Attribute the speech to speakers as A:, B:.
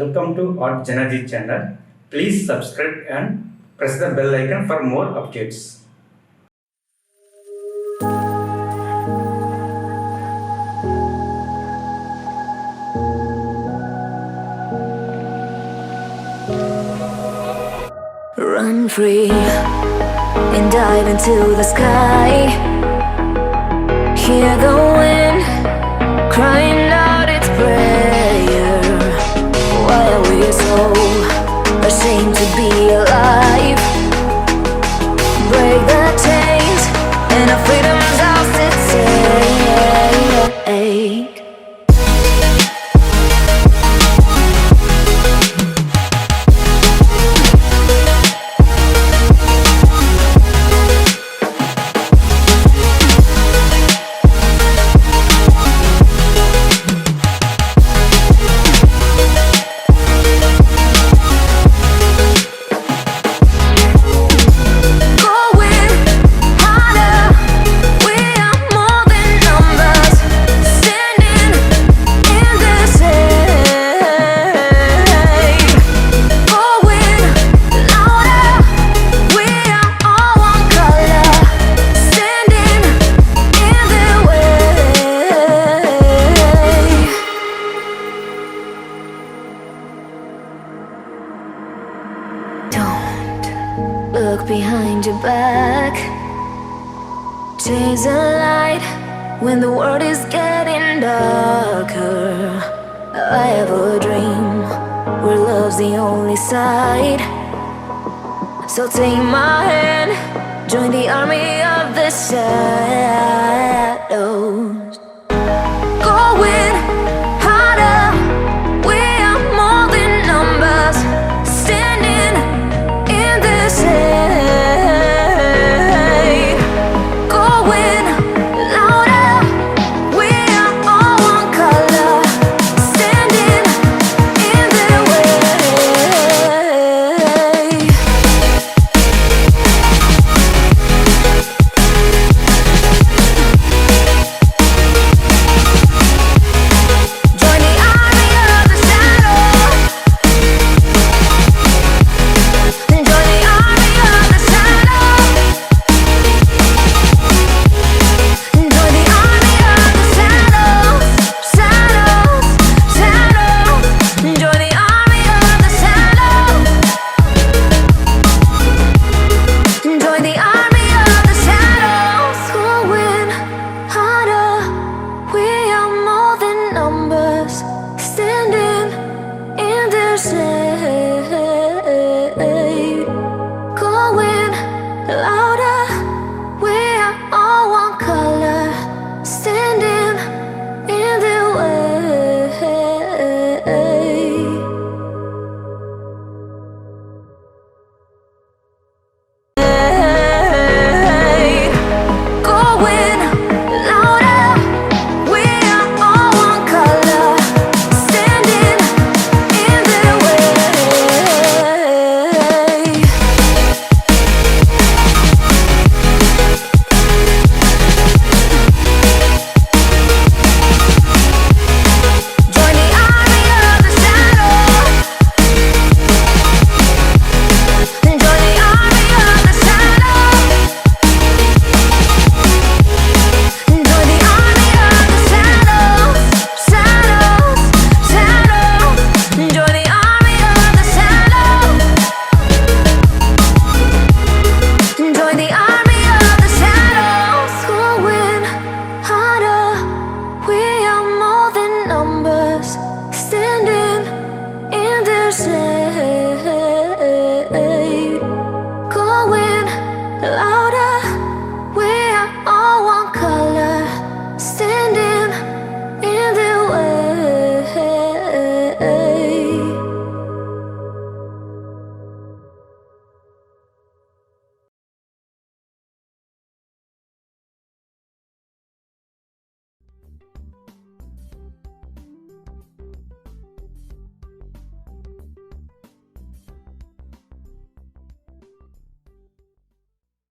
A: Welcome to Art Janaji channel. Please subscribe and press the bell icon for more updates.
B: Run free and dive into the sky. Hear the wind crying out its prayer. Why are we so ashamed to be alive? Break the chains and our freedom's ours to take. Look behind your back. Chase a light when the world is getting darker. I have a dream where love's the only side. So take my hand, join the army of the shadows. Going harder, we are more than numbers. Standing in this hate, going louder, we are all one color. Standing in their way. Join the army of the shadows. Join the army of the shadows. Join the army of the shadows. Shadows, shadows. Join the army of the shadows. Join the army of the shadows. Going harder, we are more than numbers. Standing in their shade. Going louder, we are all one color. Standing in their way. Going